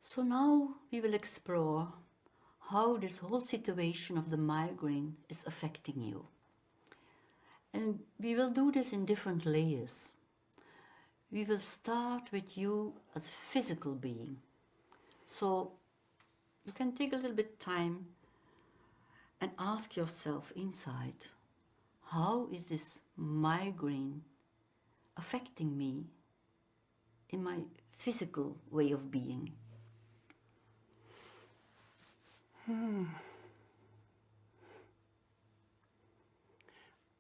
So now we will explore how this whole situation of the migraine is affecting you. And we will do this in different layers. We will start with you as a physical being. So you can take a little bit time and ask yourself inside, how is this migraine affecting me in my physical way of being?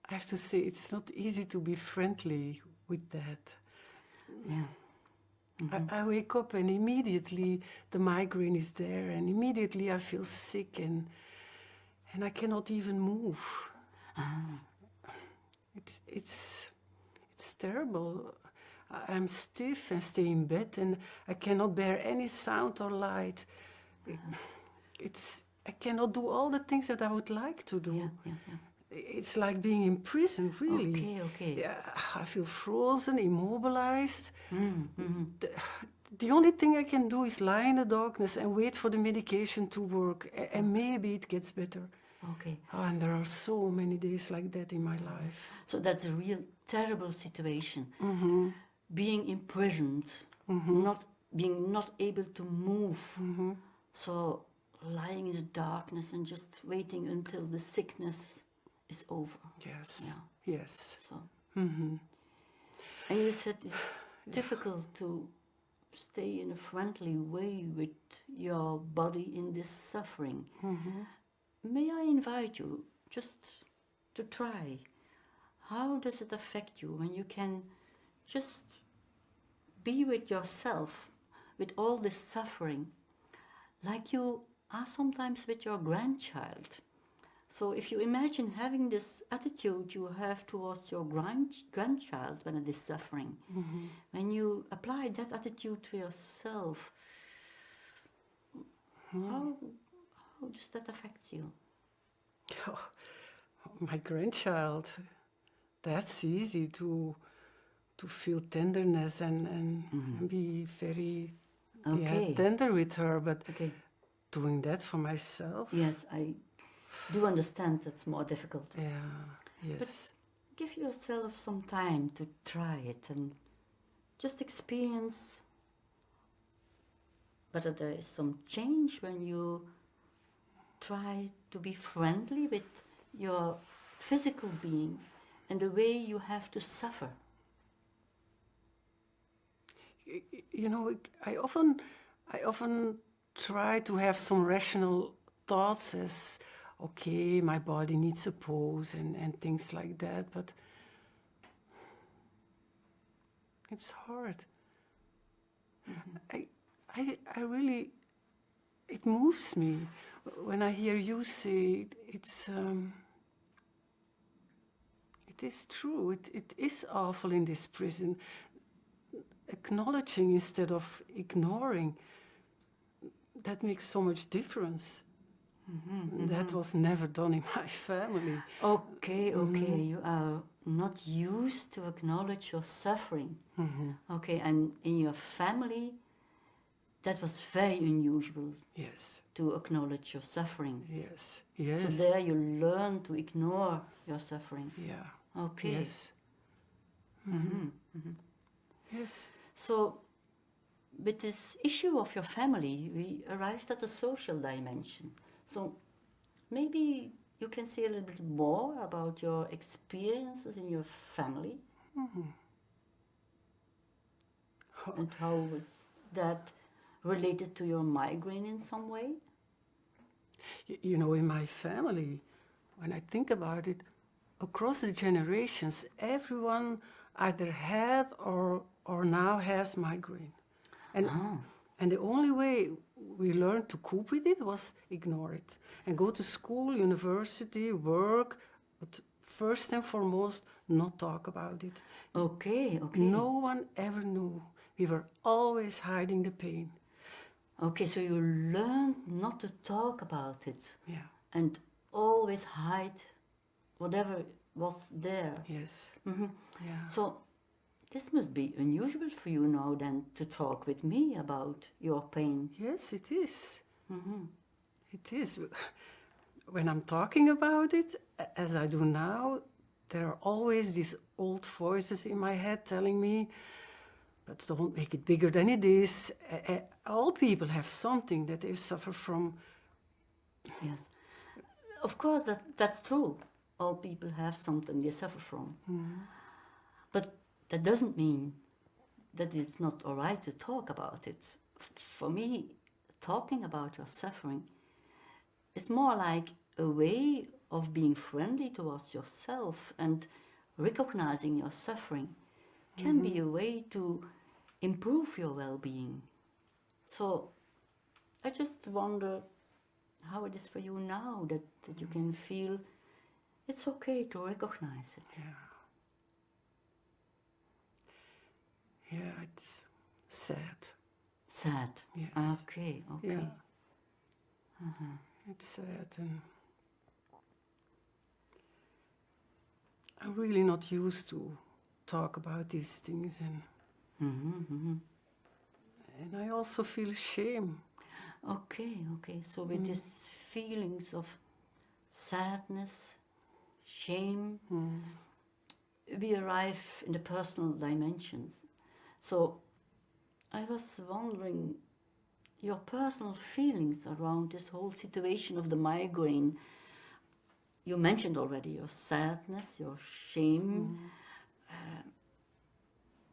I have to say, it's not easy to be friendly with that. Yeah. I wake up and immediately the migraine is there, and immediately I feel sick and I cannot even move. It's terrible. I'm stiff and stay in bed, and I cannot bear any sound or light. I cannot do all the things that I would like to do. Yeah. It's like being in prison, really. Okay. Yeah, I feel frozen, immobilized. The only thing I can do is lie in the darkness and wait for the medication to work, and maybe it gets better. Okay. Oh, and there are so many days like that in my life. So that's a real terrible situation. Being imprisoned, not able to move. So lying in the darkness and just waiting until the sickness is over. Yes. Yeah. Yes. So. And you said it's difficult to stay in a friendly way with your body in this suffering. May I invite you just to try? How does it affect you when you can just be with yourself, with all this suffering, like you are sometimes with your grandchild? So if you imagine having this attitude you have towards your grandchild when it is suffering, when you apply that attitude to yourself, how does that affect you? Oh, my grandchild, that's easy to feel tenderness and be very tender with her, but doing that for myself? Yes, I do understand that's more difficult. Yeah, yes. But give yourself some time to try it and just experience whether there is some change when you try to be friendly with your physical being and the way you have to suffer. You know, I often try to have some rational thoughts as, okay, my body needs a pose and things like that, but it's hard. I really, it moves me when I hear you say it is true, it is awful in this prison. Acknowledging instead of ignoring, that makes so much difference. That was never done in my family. Okay, you are not used to acknowledge your suffering. Okay, and in your family, that was very unusual. Yes. To acknowledge your suffering. Yes. So there you learn to ignore your suffering. Yeah. Okay. Yes. Yes. So, with this issue of your family, we arrived at the social dimension. So, maybe you can say a little bit more about your experiences in your family. And how was that related to your migraine in some way? You know, in my family, when I think about it, across the generations, everyone either had or now has migraine. And the only way we learned to cope with it was ignore it. And go to school, university, work, but first and foremost, not talk about it. Okay. No one ever knew. We were always hiding the pain. Okay, so you learned not to talk about it. Yeah. And always hide whatever was there. Yes. Yeah. So This must be unusual for you now then to talk with me about your pain. Yes, it is. It is. When I'm talking about it, as I do now, there are always these old voices in my head telling me, but don't make it bigger than it is. All people have something that they suffer from. Yes. Of course, that's true. All people have something they suffer from. But that doesn't mean that it's not all right to talk about it. For me, talking about your suffering is more like a way of being friendly towards yourself, and recognizing your suffering can be a way to improve your well-being. So I just wonder how it is for you now that you can feel it's okay to recognize it. Yeah, it's sad. Sad. Yes. Okay. Yeah. It's sad, and I'm really not used to talk about these things, and and I also feel shame. Okay. So with these feelings of sadness, shame, we arrive in the personal dimensions. So I was wondering, your personal feelings around this whole situation of the migraine. You mentioned already your sadness, your shame.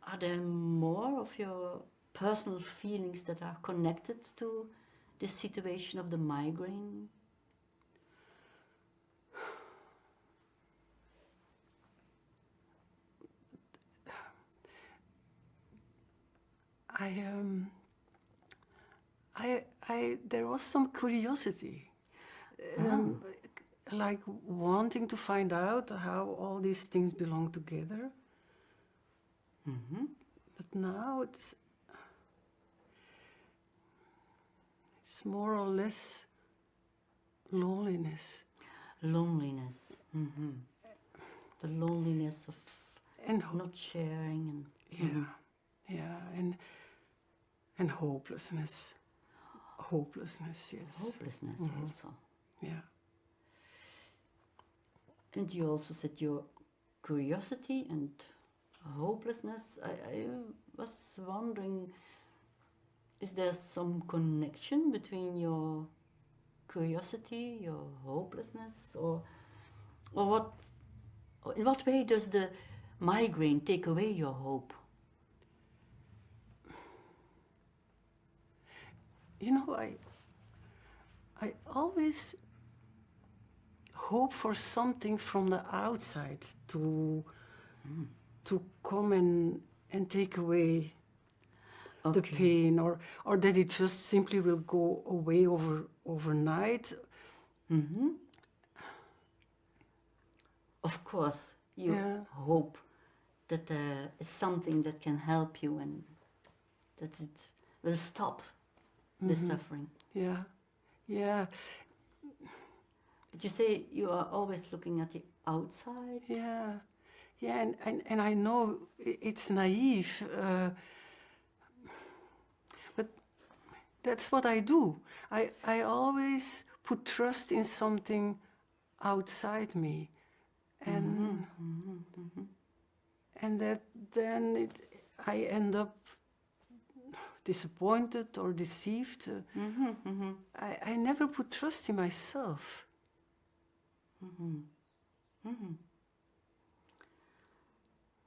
Are there more of your personal feelings that are connected to this situation of the migraine? There was some curiosity, like wanting to find out how all these things belong together. But now it's more or less loneliness. Loneliness. The loneliness of And not sharing and hopelessness. Hopelessness, yes. hopelessness also. Yeah. And you also said your curiosity and hopelessness. I was wondering, is there some connection between your curiosity, your hopelessness, or what? In what way does the migraine take away your hope? You know, I always hope for something from the outside to come and take away the pain, or that it just simply will go away overnight. Of course, you hope that there is something that can help you and that it will stop the suffering. Yeah. But you say you are always looking at the outside. Yeah, and I know it's naive, but that's what I do. I always put trust in something outside me, and and that then I end up disappointed or deceived. I never put trust in myself.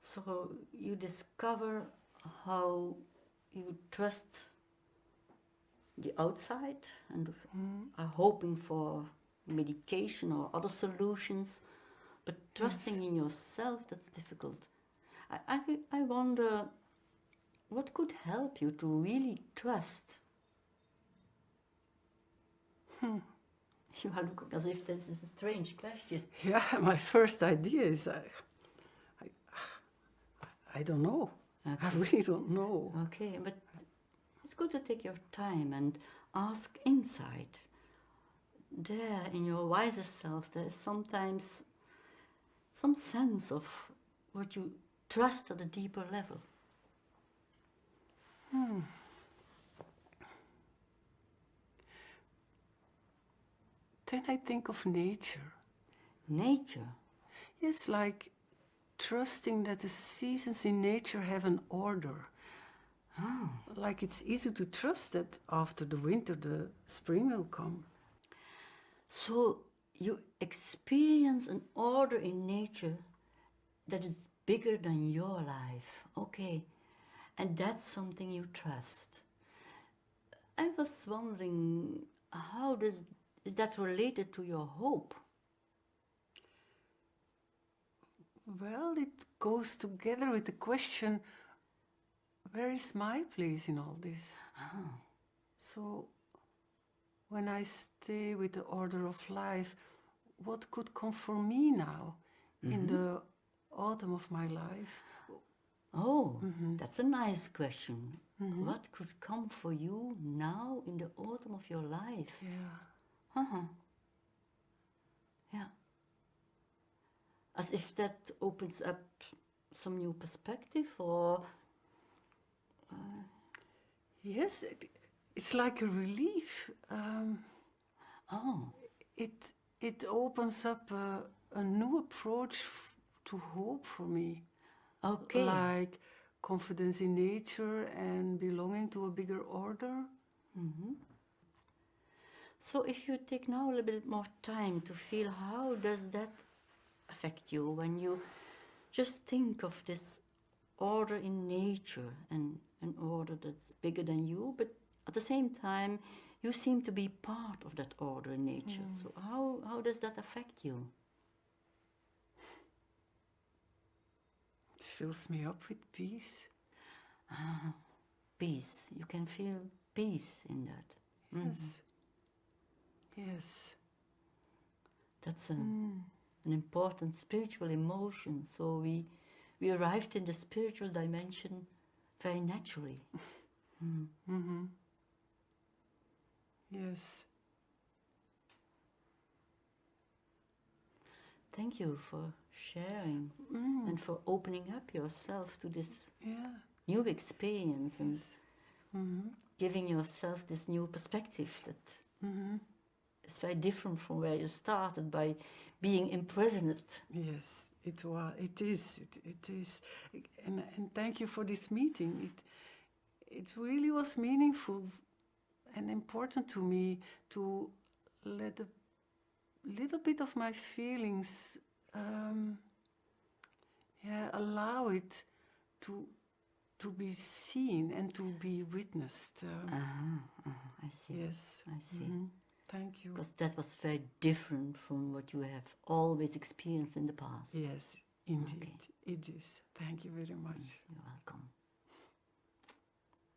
So you discover how you trust the outside and are hoping for medication or other solutions, but trusting in yourself, that's difficult. I wonder, what could help you to really trust? You are looking as if this is a strange question. Yeah, my first idea is I don't know. Okay. I really don't know. Okay, but it's good to take your time and ask inside. There, in your wiser self, there is sometimes some sense of what you trust at a deeper level? Then I think of nature. Nature. Yes, like trusting that the seasons in nature have an order. Like it's easy to trust that after the winter, the spring will come. So you experience an order in nature that is bigger than your life. Okay. And that's something you trust. I was wondering, is that related to your hope? Well, it goes together with the question, where is my place in all this? So, when I stay with the order of life, what could come for me now in the autumn of my life? Oh, that's a nice question. What could come for you now in the autumn of your life? Yeah. Yeah. As if that opens up some new perspective, or Yes, it's like a relief. oh, It opens up a new approach to hope for me. okay. Like confidence in nature and belonging to a bigger order. So if you take now a little bit more time to feel, how does that affect you when you just think of this order in nature and an order that's bigger than you, but at the same time you seem to be part of that order in nature. So how does that affect you? It fills me up with peace. Peace. You can feel peace in that. Yes. Yes. That's an important spiritual emotion. So we arrived in the spiritual dimension very naturally. Yes. Thank you for sharing and for opening up yourself to this new experience and giving yourself this new perspective that is very different from where you started by being imprisoned. Yes, it was. It is. It is. And thank you for this meeting. It really was meaningful and important to me to let a little bit of my feelings, allow it to be seen and to be witnessed. I see. Yes. I see. Thank you. Because that was very different from what you have always experienced in the past. Yes, indeed. Okay. It is. Thank you very much. You're welcome.